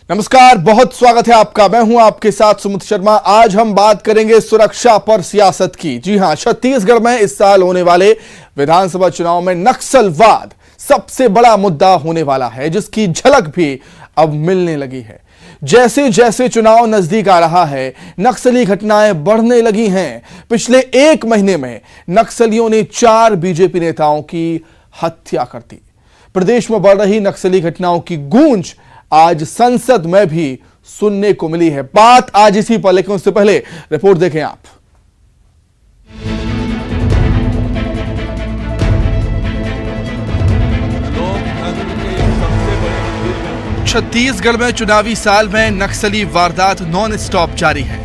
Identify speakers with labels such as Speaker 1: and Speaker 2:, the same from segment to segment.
Speaker 1: नमस्कार, बहुत स्वागत है आपका। मैं हूं आपके साथ सुमित शर्मा। आज हम बात करेंगे सुरक्षा पर सियासत की। जी हां, छत्तीसगढ़ में इस साल होने वाले विधानसभा चुनाव में नक्सलवाद सबसे बड़ा मुद्दा होने वाला है, जिसकी झलक भी अब मिलने लगी है। जैसे जैसे चुनाव नजदीक आ रहा है, नक्सली घटनाएं बढ़ने लगी हैं। पिछले एक महीने में नक्सलियों ने 4 बीजेपी नेताओं की हत्या कर दी। प्रदेश में बढ़ रही नक्सली घटनाओं की गूंज आज संसद में भी सुनने को मिली है। बात आज इसी पर, लेकिन उससे पहले रिपोर्ट देखें आप। छत्तीसगढ़ में चुनावी साल में नक्सली वारदात नॉन स्टॉप जारी है।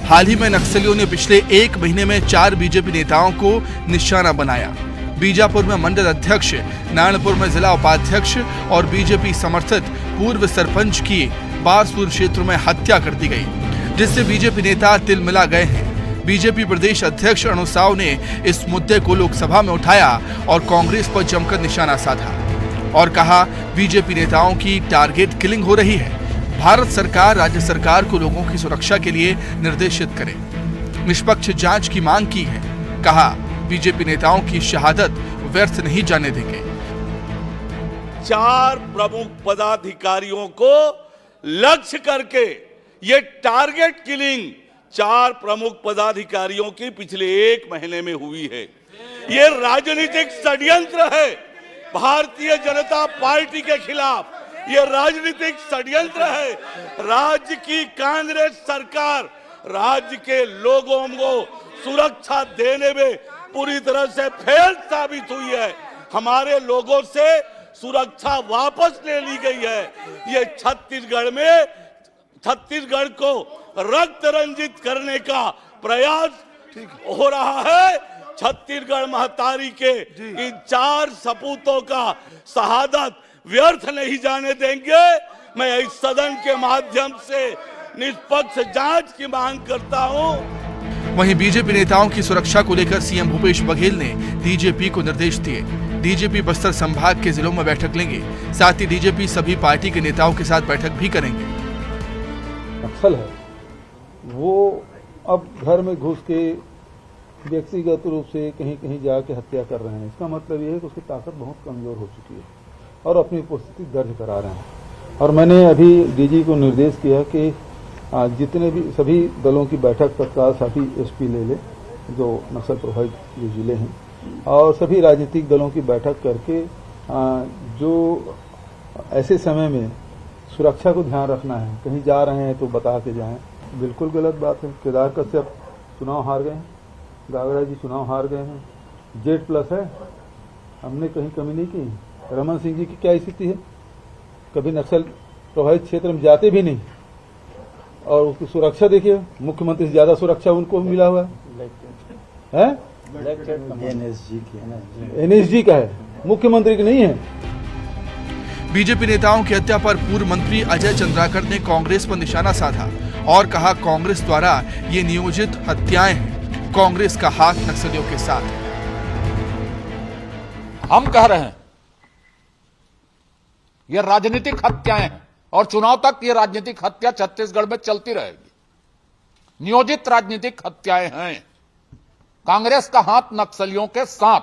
Speaker 1: हाल ही में नक्सलियों ने पिछले एक महीने में 4 बीजेपी नेताओं को निशाना बनाया। बीजापुर में मंडल अध्यक्ष, नारायणपुर में जिला उपाध्यक्ष और बीजेपी समर्थित पूर्व सरपंच की बारसूर क्षेत्र में हत्या कर दी गई, जिससे बीजेपी नेता तिलमिला गए हैं। बीजेपी प्रदेश अध्यक्ष अरुण साव ने इस मुद्दे को लोकसभा में उठाया और कांग्रेस पर जमकर निशाना साधा और कहा, बीजेपी नेताओं की टारगेट किलिंग हो रही है। भारत सरकार राज्य सरकार को लोगों की सुरक्षा के लिए निर्देशित करे, निष्पक्ष जांच की मांग की है। कहा, बीजेपी नेताओं की शहादत व्यर्थ नहीं जाने देंगे।
Speaker 2: 4 प्रमुख पदाधिकारियों को लक्ष्य करके ये टारगेट किलिंग 4 प्रमुख पदाधिकारियों की पिछले एक महीने में हुई है। ये राजनीतिक षड्यंत्र है भारतीय जनता पार्टी के खिलाफ। ये राजनीतिक षड्यंत्र है। राज्य की कांग्रेस सरकार राज्य के लोगों को सुरक्षा देने में पूरी तरह से फेल साबित हुई है। हमारे लोगों से सुरक्षा वापस ले ली गई है। ये छत्तीसगढ़ को रक्त रंजित करने का प्रयास हो रहा है। छत्तीसगढ़ महतारी के इन 4 सपूतों का शहादत व्यर्थ नहीं जाने देंगे। मैं इस सदन के माध्यम से निष्पक्ष जांच की मांग करता हूं।
Speaker 1: वहीं बीजेपी नेताओं की सुरक्षा को लेकर सीएम भूपेश बघेल ने डीजीपी को निर्देश दिए। डीजीपी बस्तर संभाग के जिलों में बैठक लेंगे। साथ ही डीजीपी सभी पार्टी के नेताओं के साथ बैठक भी करेंगे।
Speaker 3: नक्सल है वो अब घर में घुस के व्यक्तिगत रूप से कहीं कहीं जाके हत्या कर रहे हैं। इसका मतलब ये है कि उसकी ताकत बहुत कमजोर हो चुकी है और अपनी उपस्थिति दर्ज करा रहे हैं। और मैंने अभी डीजी को निर्देश किया कि जितने भी सभी दलों की बैठक तत्काल सभी एसपी ले ले जो नक्सल प्रभावित जो जिले हैं, और सभी राजनीतिक दलों की बैठक करके जो ऐसे समय में सुरक्षा को ध्यान रखना है। कहीं जा रहे हैं तो बता के जाएं। बिल्कुल गलत बात है। केदार कश्यप चुनाव हार गए हैं, गागड़ा जी चुनाव हार गए हैं, Z+ है, हमने कहीं कमी नहीं की। रमन सिंह जी की क्या स्थिति है, कभी नक्सल प्रभावित क्षेत्र में जाते भी नहीं और उसकी सुरक्षा देखिए, मुख्यमंत्री से ज्यादा सुरक्षा उनको मिला हुआ है। NSG का है, मुख्यमंत्री की नहीं है।
Speaker 1: बीजेपी नेताओं की हत्या पर पूर्व मंत्री अजय चंद्राकर ने कांग्रेस पर निशाना साधा और कहा, कांग्रेस द्वारा ये नियोजित हत्याएं हैं। कांग्रेस का हाथ नक्सलियों के साथ है।
Speaker 4: हम कह रहे हैं ये राजनीतिक हत्याएं हैं और चुनाव तक ये राजनीतिक हत्या छत्तीसगढ़ में चलती रहेगी। नियोजित राजनीतिक हत्याएं हैं। कांग्रेस का हाथ नक्सलियों के साथ,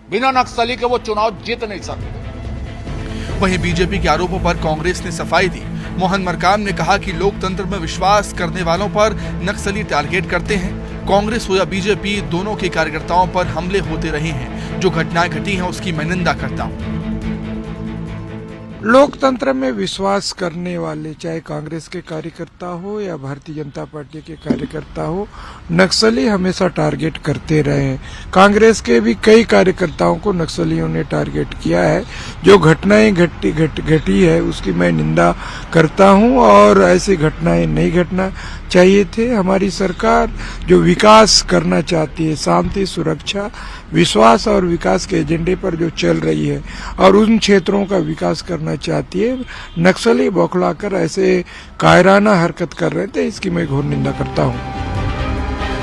Speaker 4: बिना नक्सली के वो चुनाव जीत नहीं सकते।
Speaker 1: वहीं बीजेपी के आरोपों पर कांग्रेस ने सफाई दी। मोहन मरकाम ने कहा कि लोकतंत्र में विश्वास करने वालों पर नक्सली टारगेट करते हैं। कांग्रेस हो या बीजेपी, दोनों के कार्यकर्ताओं पर हमले होते रहे हैं। जो घटनाएं घटी हैं उसकी मैं निंदा करता हूं।
Speaker 5: लोकतंत्र में विश्वास करने वाले, चाहे कांग्रेस के कार्यकर्ता हो या भारतीय जनता पार्टी के कार्यकर्ता हो, नक्सली हमेशा टारगेट करते रहे हैं। कांग्रेस के भी कई कार्यकर्ताओं को नक्सलियों ने टारगेट किया है। जो घटनाएं घटी है उसकी मैं निंदा करता हूं और ऐसी घटनाएं नहीं घटना चाहिए थे। हमारी सरकार जो विकास करना चाहती है, शांति, सुरक्षा, विश्वास और विकास के एजेंडे पर जो चल रही है और उन क्षेत्रों का विकास करना चाहती है, नक्सली बौखलाकर ऐसे कायराना हरकत कर रहे थे, इसकी मैं घोर निंदा करता हूं।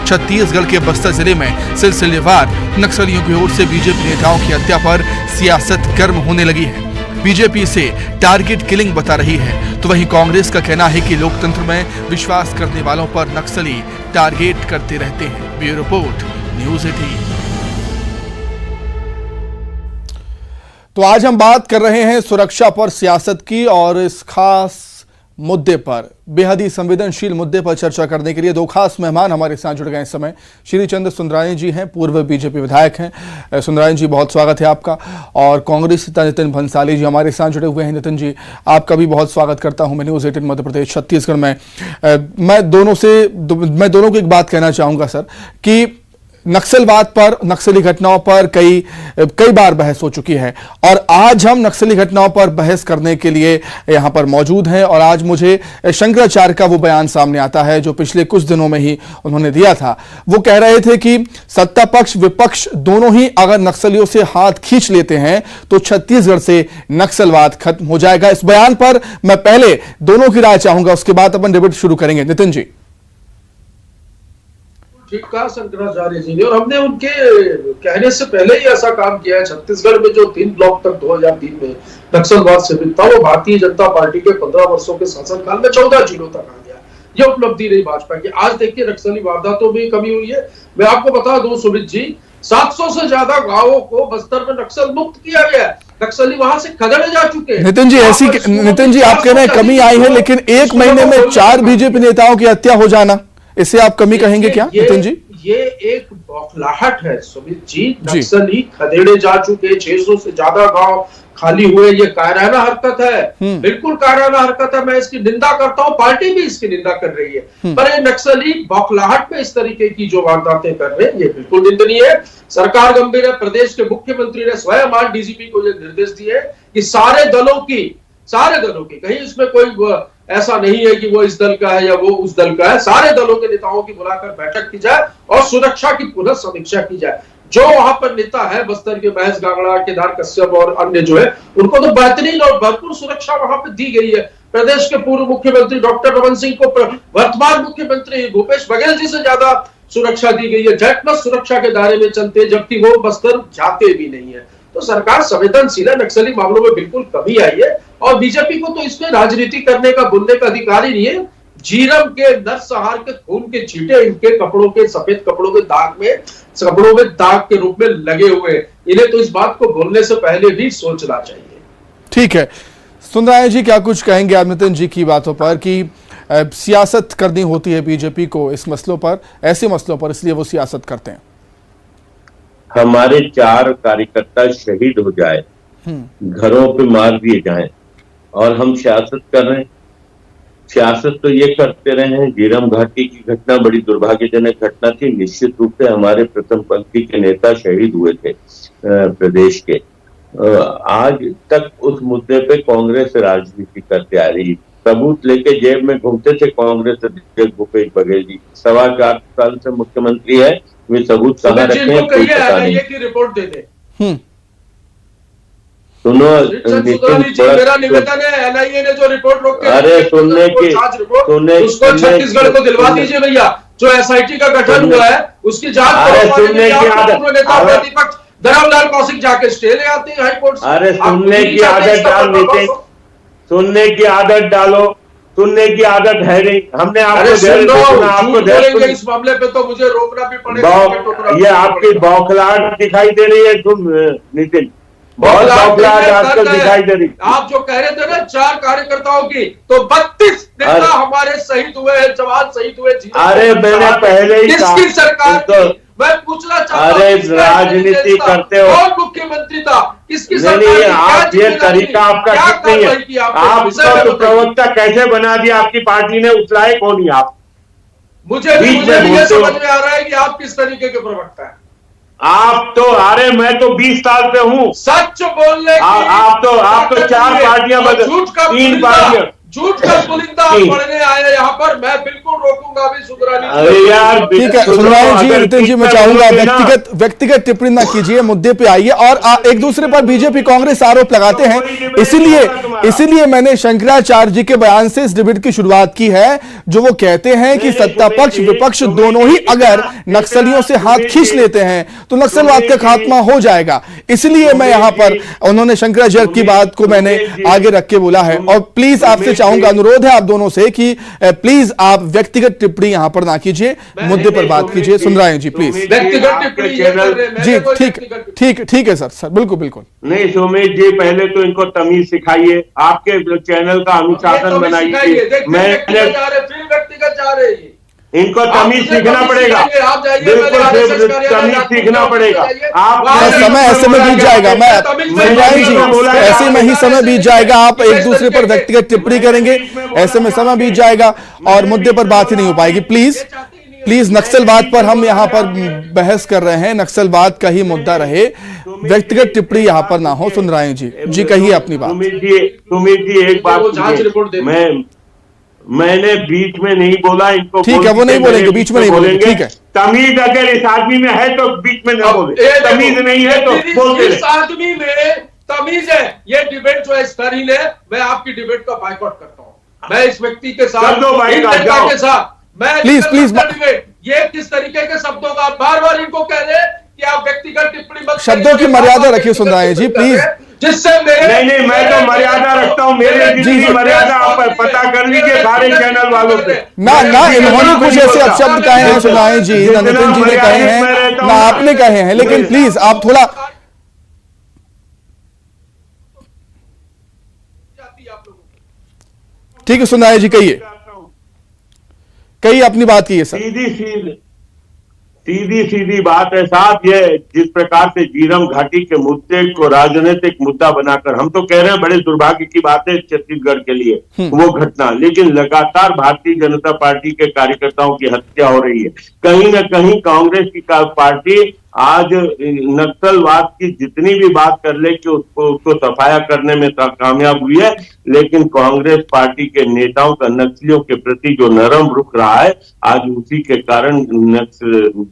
Speaker 1: छत्तीसगढ़ के बस्तर जिले में सिलसिलेवार नक्सलियों की ओर से बीजेपी नेताओं की हत्या पर सियासत गर्म होने लगी है। बीजेपी इसे टारगेट किलिंग बता रही है, तो वहीं कांग्रेस का कहना है कि लोकतंत्र में विश्वास करने वालों पर नक्सली टारगेट करते रहते हैं। Bureau report, news 18। तो आज हम बात कर रहे हैं सुरक्षा पर सियासत की, और इस खास मुद्दे पर, बेहद ही संवेदनशील मुद्दे पर चर्चा करने के लिए दो खास मेहमान हमारे साथ जुड़ गए इस समय। श्री चंद्र सुंदरानी जी हैं, पूर्व बीजेपी विधायक हैं। सुंदरानी जी, बहुत स्वागत है आपका। और कांग्रेस नेता नितिन भंसाली जी हमारे साथ जुड़े हुए हैं। नितिन जी, आपका भी बहुत स्वागत करता हूं मैं न्यूज़ 18 मध्य प्रदेश छत्तीसगढ़ में। मैं दोनों को एक बात कहना चाहूंगा सर, कि नक्सलवाद पर, नक्सली घटनाओं पर कई बार बहस हो चुकी है, और आज हम नक्सली घटनाओं पर बहस करने के लिए यहां पर मौजूद हैं। और आज मुझे शंकराचार्य का वो बयान सामने आता है जो पिछले कुछ दिनों में ही उन्होंने दिया था। वो कह रहे थे कि सत्ता पक्ष विपक्ष दोनों ही अगर नक्सलियों से हाथ खींच लेते हैं तो छत्तीसगढ़ से नक्सलवाद खत्म हो जाएगा। इस बयान पर मैं पहले दोनों की राय चाहूंगा, उसके बाद अपन डिबेट शुरू करेंगे। नितिन जी।
Speaker 6: ठीक कहा शंकराचार्य जी ने, और हमने उनके कहने से पहले ही ऐसा काम किया है। छत्तीसगढ़ में जो 3 ब्लॉक तक 2003 में नक्सलवाद से था, वो भारतीय जनता पार्टी के 15 वर्षों के शासनकाल में 14 जिलों तक आ गया। ये उपलब्धि रही भाजपा की। आज देखिए नक्सली वारदातों में कमी हुई है। मैं आपको बता दूं सुमित जी, 700 से ज्यादा गांवों को बस्तर में नक्सल मुक्त किया गया है। नक्सली वहां से खदेड़े जा चुके हैं।
Speaker 1: नितिन जी आप कह रहे हैं कमी आई है, लेकिन एक महीने में 4 बीजेपी नेताओं की हत्या हो जाना, इसे आप कमी कहेंगे क्या नितिन जी?
Speaker 6: ये एक बौखलाहट है सुमित जी। नक्सली खदेड़े जा चुके, 600 से ज्यादा गांव खाली हुए। ये कायराना हरकत है, बिल्कुल कायराना हरकत है। मैं इसकी निंदा करता हूं, पार्टी भी इसकी निंदा कर रही है। पर ये नक्सली बौखलाहट में इस तरीके की जो वारदातें कर रहे हैं, ये बिल्कुल निंदनीय है। सरकार गंभीर है। प्रदेश के मुख्यमंत्री ने स्वयं आज डीजीपी को ये निर्देश दिए कि सारे दलों की, कहीं इसमें कोई ऐसा नहीं है कि वो इस दल का है या वो उस दल का है। सारे दलों के नेताओं की बुलाकर बैठक की जाए और सुरक्षा की पुनः समीक्षा की जाए। जो वहां पर नेता है बस्तर के, महेश गागड़ा, केदार कश्यप और अन्य जो है, उनको तो बेहतरीन और भरपूर सुरक्षा वहां पर दी गई है। प्रदेश के पूर्व मुख्यमंत्री डॉक्टर रमन सिंह को वर्तमान मुख्यमंत्री भूपेश बघेल जी से ज्यादा सुरक्षा दी गई है। जेट प्लस सुरक्षा के दायरे में चलते, जबकि वो बस्तर जाते भी नहीं है। तो सरकार संवेदनशील है। नक्सली मामलों में बिल्कुल कमी आई है, और बीजेपी को तो इसमें राजनीति करने का, बुनने का अधिकार ही नहीं है। जीरम के नरसंहार के खून के छींटे इनके कपड़ों के, सफेद कपड़ों के दाग के रूप में लगे हुए। इन्हें तो इस बात को बोलने से पहले भी सोचना चाहिए।
Speaker 1: ठीक है सुंदरानी जी, क्या कुछ कहेंगे आप नितिन जी की बातों पर कि सियासत करनी होती है बीजेपी को इस मसलों पर, ऐसे मसलों पर, इसलिए वो सियासत करते हैं?
Speaker 7: हमारे 4 कार्यकर्ता शहीद हो जाए, घरों पे मार दिए जाएं, और हम सियासत कर रहे हैं। सियासत तो ये करते रहे हैं। झीरम घाटी की घटना बड़ी दुर्भाग्यजनक घटना थी। निश्चित रूप से हमारे प्रथम पंक्ति के नेता शहीद हुए थे प्रदेश के। आज तक उस मुद्दे पे कांग्रेस राजनीति करते आ रही। सबूत लेके जेब में घूमते थे कांग्रेस अध्यक्ष भूपेश बघेल जी। 4.25 साल से मुख्यमंत्री है, वे सबूत कहाँ रखे हैं कोई पता नहीं।
Speaker 6: रिपोर्ट दे दे।
Speaker 7: सुनो
Speaker 6: मेरा निवेदन है, एनआईए ने जो रिपोर्ट रोक के,
Speaker 7: अरे सुनने
Speaker 6: उसको छत्तीसगढ़ को दिलवा दीजिए भैया। जो एसआईटी का गठन हुआ है उसकी जांच
Speaker 7: सुनने की
Speaker 6: आदत धर्मलाल कौशिक जाके स्टे ले आते हैं हाईकोर्ट से।
Speaker 7: अरे सुनने की आदत डाल देते, सुनने की आदत डालो। सुनने की आदत है नहीं। हमने आपको
Speaker 6: बोलेंगे इस मामले पे तो मुझे रोकना भी पड़ेगा।
Speaker 7: ये आपकी बौखलाहट दिखाई दे रही है तुम नितिन, बहुत बौखलाहट आजकल दिखाई दे रही।
Speaker 6: आप जो कह रहे थे ना 4 कार्यकर्ताओं की, तो 32 नेता हमारे शहीद हुए हैं, जवान शहीद हुए।
Speaker 7: अरे मैंने पहले ही कहा,
Speaker 6: किसकी सरकार मैं पूछना चाहता हूं,
Speaker 7: अरे राजनीति करते हो,
Speaker 6: कौन मुख्यमंत्री था, किसकी सरकार?
Speaker 7: नहीं, आप ये तरीका आपका ठीक नहीं है। आपको तो प्रवक्ता कैसे बना दिया आपकी पार्टी ने, उस लायक हो नहीं आप।
Speaker 6: मुझे भी ये समझ में आ रहा है कि आप किस तरीके के प्रवक्ता है।
Speaker 7: आप तो, अरे मैं तो 20 साल से हूँ।
Speaker 6: सच बोलने
Speaker 7: आप तो 4 पार्टियां बदल, 3 पार्टियां,
Speaker 6: झूठ का पुलिंदा आप पढ़ने आए यहाँ पर, मैं बिल्कुल रोकूंगा अभी सुधरानी।
Speaker 7: अरे यार
Speaker 1: ठीक है सुनवाई जी, नितिन जी मैं चाहूंगा व्यक्तिगत टिप्पणी ना कीजिए, मुद्दे पे आइए। और एक दूसरे पर बीजेपी कांग्रेस आरोप लगाते हैं, इसीलिए मैंने शंकराचार्य जी के बयान से इस डिबेट की शुरुआत की है, जो वो कहते हैं कि सत्ता पक्ष विपक्ष दोनों ही अगर नक्सलियों से हाथ खींच लेते हैं तो नक्सलवाद का खात्मा हो जाएगा। इसलिए मैं यहां पर उन्होंने शंकराचार्य की बात को मैंने आगे रख के बोला है। और प्लीज आपसे चाहूंगा, अनुरोध है आप दोनों से कि प्लीज आप व्यक्तिगत टिप्पणी यहां पर ना कीजिए, मुद्दे पर बात कीजिए। सुन रहे हैं जी, प्लीज
Speaker 6: व्यक्तिगत टिप्पणी
Speaker 1: जी ठीक है सर बिल्कुल बिल्कुल।
Speaker 7: नहीं सुमित जी, पहले तो इनको तमीज सिखाइए, आपके चैनल का अनुशासन बनाइए। मैं
Speaker 6: व्यक्तिगत जा रहे हैं,
Speaker 7: इनको तमीज सीखना पड़ेगा, बिल्कुल तमीज सीखना पड़ेगा। आप
Speaker 1: समय ऐसे में बीत जाएगा, मैं ऐसे में ही समय बीत जाएगा, आप एक दूसरे पर व्यक्तिगत टिप्पणी करेंगे, ऐसे में समय बीत जाएगा और मुद्दे पर बात ही नहीं हो पाएगी। प्लीज नक्सलवाद पर हम यहाँ पर बहस कर रहे हैं, नक्सलवाद का ही मुद्दा रहे, व्यक्तिगत टिप्पणी यहाँ पर ना हो। सुन रहे हैं जी कहिए अपनी बात।
Speaker 7: सुमित जी एक बात, मैंने बीच में नहीं बोला, इनको
Speaker 1: ठीक है वो नहीं बोलेंगे, बीच में नहीं बोलेंगे, ठीक है।
Speaker 7: तमीज अगर इस आदमी में है तो बीच में ना बोले, तमीज नहीं है तो बोलते रहे।
Speaker 6: इस आदमी में तमीज है, ये डिबेट जो है स्तरहीन है, मैं आपकी डिबेट का बाइकआउट करता हूँ। मैं इस व्यक्ति के साथ के साथ मैं
Speaker 1: प्लीज
Speaker 6: डिबेट, ये किस तरीके के शब्दों का बार बार इनको कह रहे कि आप व्यक्तिगत टिप्पणी मत,
Speaker 1: शब्दों की मर्यादा रखिए। सुन रहे हैं जी प्लीज,
Speaker 6: जिससे
Speaker 7: नहीं मैं तो मर्यादा रखता हूँ, मेरे जितनी मर्यादा आप पता कर लीजिए सारे चैनल वालों से।
Speaker 1: ना इन्होंने कुछ ऐसे अपशब्द कहे हैं सुनाए जी, नितिन जी ने कहे हैं, ना आपने कहे हैं, लेकिन प्लीज आप थोड़ा ठीक है। सुनाए जी कहिए अपनी बात कीजिए सर।
Speaker 7: सीधी सीधी बात है साहब, ये जिस प्रकार से झीरम घाटी के मुद्दे को राजनीतिक मुद्दा बनाकर, हम तो कह रहे हैं बड़े दुर्भाग्य की बात है छत्तीसगढ़ के लिए वो घटना, लेकिन लगातार भारतीय जनता पार्टी के कार्यकर्ताओं की हत्या हो रही है। कहीं ना कहीं कांग्रेस की पार्टी आज नक्सलवाद की जितनी भी बात कर ले कि उसको सफाया करने में कामयाब हुई है, लेकिन कांग्रेस पार्टी के नेताओं का नक्सलियों के प्रति जो नरम रुख रहा है, आज उसी के कारण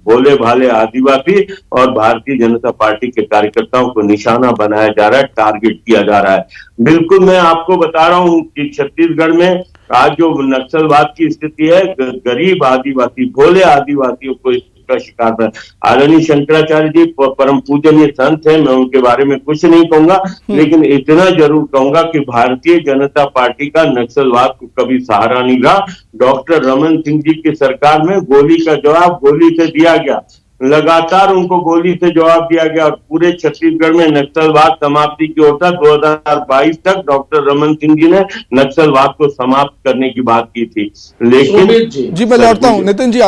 Speaker 7: भोले भाले आदिवासी और भारतीय जनता पार्टी के कार्यकर्ताओं को निशाना बनाया जा रहा है, टारगेट किया जा रहा है। बिल्कुल मैं आपको बता रहा हूं कि छत्तीसगढ़ में आज जो नक्सलवाद की स्थिति है, गरीब आदिवासी भोले आदिवासियों को का शिकार है। आदरणीय शंकराचार्य जी परम पूजनीय संत है, मैं उनके बारे में कुछ नहीं कहूंगा, लेकिन इतना जरूर कहूंगा कि भारतीय जनता पार्टी का नक्सलवाद को कभी सहारा नहीं रहा। डॉक्टर रमन सिंह जी की सरकार में गोली का जवाब गोली से दिया गया, लगातार उनको गोली से जवाब दिया गया और पूरे छत्तीसगढ़ में नक्सलवाद समाप्ति की ओर था। 2022 तक डॉक्टर रमन सिंह जी ने नक्सलवाद को समाप्त करने की बात की थी, लेकिन
Speaker 1: जी मैं लौटता हूं नितिन जी,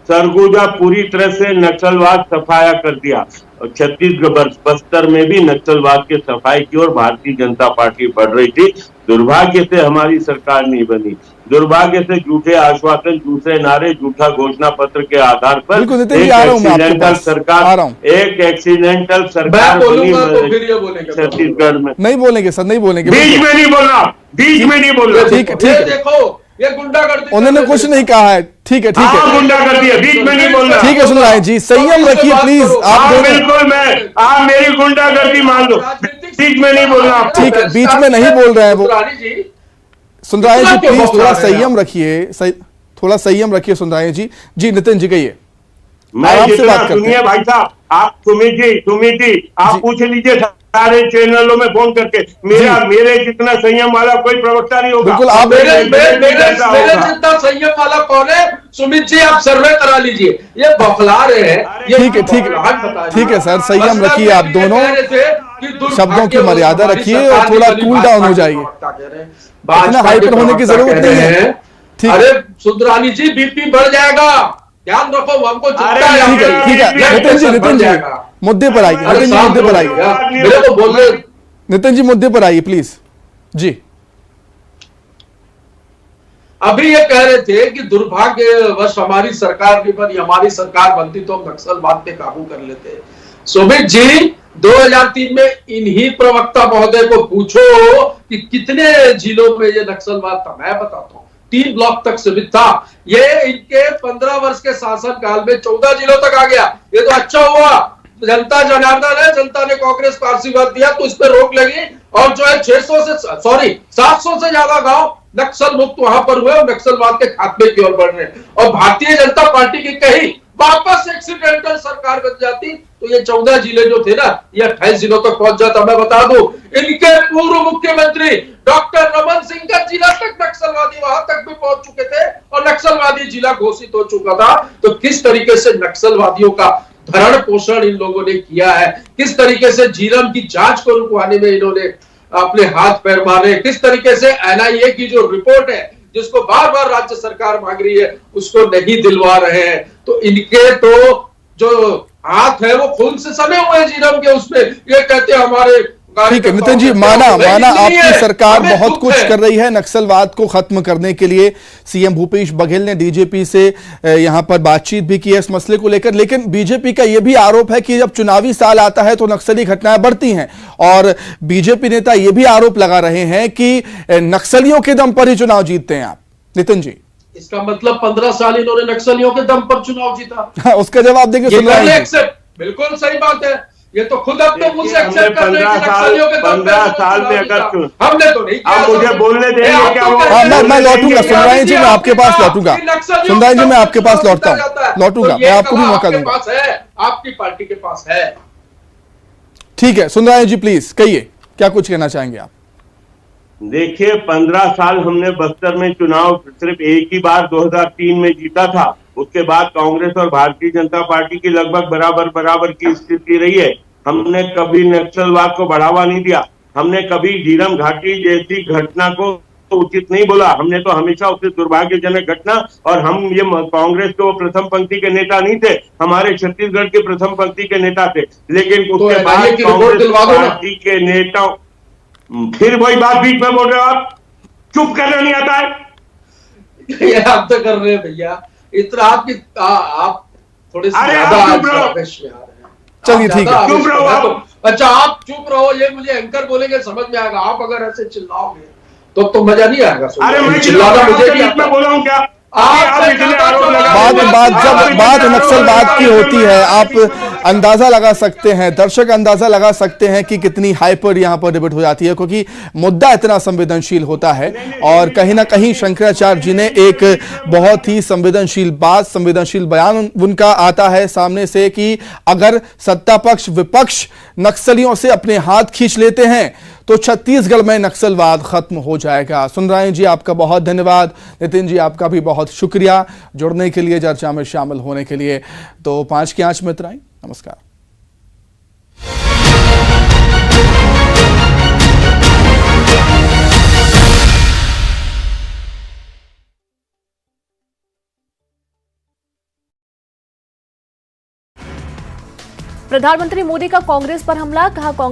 Speaker 7: सरगुजा पूरी तरह से नक्सलवाद सफाया कर दिया और छत्तीसगढ़ बस्तर में भी नक्सलवाद के सफाई की ओर भारतीय जनता पार्टी बढ़ रही थी। दुर्भाग्य से हमारी सरकार नहीं बनी, दुर्भाग्य से झूठे आश्वासन, झूठे नारे, झूठा घोषणा पत्र के आधार पर एक एक्सीडेंटल सरकार बनी छत्तीसगढ़ में।
Speaker 1: नहीं बोलेंगे सर, नहीं बोलेंगे,
Speaker 7: बीच में नहीं बोलना, बीच में नहीं बोलना।
Speaker 1: ठीक
Speaker 6: देखो ये गुंडागर्दी,
Speaker 1: उन्होंने कुछ नहीं कहा है, ठीक है
Speaker 7: गुंडागर्दी है, बीच में नहीं बोलना।
Speaker 1: ठीक है सुन रहे हैं जी, संयम रखिए प्लीज आप।
Speaker 7: बिल्कुल आप मेरी गुंडागर्दी मान लो, बीच में नहीं बोलना।
Speaker 1: ठीक है, बीच में नहीं बोल रहे हैं वो। सुन रहे हैं जी, प्लीज थोड़ा संयम रखिए, थोड़ा संयम रखिए। सुन रहे हैं जी, नितिन जी कहिए।
Speaker 7: मैं जितना सुनिए भाई साहब, आप सुमित जी आप पूछ लीजिए सारे चैनलों में फोन करके, मेरे जितना संयम वाला कोई प्रवक्ता नहीं होगा।
Speaker 1: बिल्कुल आप
Speaker 6: मेरे जितना संयम वाला कौन है? सुमित जी आप सर्वे करा लीजिए, ये बौखला रहे हैं।
Speaker 1: ठीक है सर, संयम रखिए आप दोनों, शब्दों की मर्यादा रखिए और थोड़ा कूल डाउन हो जाइए, इतना हाइपर होने की जरूरत नहीं है।
Speaker 6: अरे सुंदरानी जी बीपी बढ़ जाएगा, ध्यान रखो, हमको
Speaker 1: ठीक है नितिन जी मुद्दे पर आइए, नितिन जी मुद्दे पर आइए, नितिन जी मुद्दे पर आइए प्लीज जी।
Speaker 6: अभी ये कह रहे थे कि दुर्भाग्यवश हमारी सरकार नहीं बनी, हमारी सरकार बनती तो हम नक्सलवाद पे काबू कर लेते। सुमित जी 2003 में इन्हीं प्रवक्ता महोदय को पूछो कि कितने जिलों में ये नक्सलवाद था, मैं बताता हूं 3 ब्लॉक तक सीमित था। ये इनके 15 वर्ष के शासन काल में 14 जिलों तक आ गया। ये तो अच्छा हुआ, जनता जनार्दन है, जनता ने कांग्रेस को आशीर्वाद दिया तो इस पर रोक लगी और जो है 700 से ज्यादा गांव नक्सल मुक्त वहां पर हुए और नक्सलवाद के खात्मे की ओर बढ़ रहे हैं। और भारतीय जनता पार्टी की कहीं वापस एक्सीडेंटल सरकार बन जाती तो ये 14 जिले जो थे ना, ये 28 जिलों तक पहुंच जाता। मैं बता दूं, इनके पूर्व मुख्यमंत्री डॉक्टर रमन सिंह का जिला तक नक्सलवादी वहां तक भी पहुंच चुके थे और नक्सलवादी जिला घोषित हो चुका था। तो किस तरीके से नक्सलवादियों का भरण पोषण इन लोगों ने किया है, किस तरीके से झीरम की जांच को रुकवाने में इन्होंने अपने हाथ पैर मारे, किस तरीके से एनआईए की जो रिपोर्ट है जिसको बार बार राज्य सरकार मांग रही है उसको नहीं दिलवा रहे हैं। तो इनके तो जो हाथ है वो खून से सने हुए हैं झीरम के, उसमें ये कहते हैं हमारे।
Speaker 1: ठीक है नितिन जी, माना आपकी सरकार बहुत कुछ कर रही है नक्सलवाद को खत्म करने के लिए। सीएम भूपेश बघेल ने डीजीपी से यहां पर बातचीत भी की है इस मसले को लेकर, लेकिन बीजेपी का यह भी आरोप है कि जब चुनावी साल आता है तो नक्सली घटनाएं बढ़ती हैं और बीजेपी नेता यह भी आरोप लगा रहे हैं कि नक्सलियों के दम पर ही चुनाव जीतते हैं आप। नितिन जी,
Speaker 6: इसका मतलब 15 साल इन्होंने नक्सलियों के दम पर चुनाव जीता।
Speaker 1: हाँ, उसका जवाब देंगे।
Speaker 6: बिल्कुल सही बात है, ये तो खुद अब तो मुझसे एक्सेप्ट कर रहे हैं कि नक्सलियों के दम पर
Speaker 7: 15 साल में अगर
Speaker 6: हमने तो नहीं किया।
Speaker 7: आप मुझे बोलने देंगे क्या?
Speaker 1: मैं लौटूंगा सुंदरानी जी, मैं आपके पास लौटूंगा। सुंदरानी जी, मैं आपके पास लौटता हूं, लौटूंगा, मैं आपको भी मौका दूंगा।
Speaker 6: आपकी पार्टी के पास है।
Speaker 1: ठीक है सुंदरानी जी, प्लीज कहिए क्या कुछ कहना चाहेंगे आप।
Speaker 7: देखिए 15 साल हमने बस्तर में चुनाव सिर्फ एक ही बार 2003 में जीता था। उसके बाद कांग्रेस और भारतीय जनता पार्टी की लगभग बराबर की स्थिति रही है। हमने कभी नक्सलवाद को बढ़ावा नहीं दिया, हमने कभी झीरम घाटी जैसी घटना को उचित नहीं बोला। हमने तो हमेशा उससे दुर्भाग्यजनक घटना, और हम ये कांग्रेस के वो प्रथम पंक्ति के नेता नहीं थे, हमारे छत्तीसगढ़ के प्रथम पंक्ति के नेता थे। लेकिन उसके बाद कांग्रेस पार्टी के नेता फिर वही बात बीच में बोल रहे हो आप, चुप करना नहीं आता है।
Speaker 6: ये आप तो कर रहे हैं भैया, इतना आपकी आप थोड़े से ज्यादा आवेश में आ रहे हैं।
Speaker 1: चलिए ठीक है,
Speaker 7: चुप रहो आप।
Speaker 6: अच्छा आप चुप रहो, ये मुझे एंकर बोलेंगे समझ में आएगा। आप अगर ऐसे चिल्लाओगे तो मजा नहीं आएगा।
Speaker 7: अरे मैं चिल्लाना मुझे मैं बोला हूं क्या?
Speaker 1: बात नक्सलवाद की होती है, आप अंदाजा लगा सकते हैं, दर्शक अंदाजा लगा सकते हैं कि कितनी हाइपर यहां पर डिबेट हो जाती है, क्योंकि मुद्दा इतना संवेदनशील होता है। और कहीं ना कहीं शंकराचार्य जी ने एक बहुत ही संवेदनशील बयान उनका आता है सामने से कि अगर सत्ता पक्ष विपक्ष नक्सलियों से अपने हाथ खींच लेते हैं तो छत्तीसगढ़ में नक्सलवाद खत्म हो जाएगा। सुंदरानी जी आपका बहुत धन्यवाद, नितिन जी आपका भी बहुत शुक्रिया जुड़ने के लिए, चर्चा में शामिल होने के लिए। तो 5 की आंच में इतना ही, नमस्कार।
Speaker 8: प्रधानमंत्री मोदी का कांग्रेस पर हमला, कहा कांग्रेस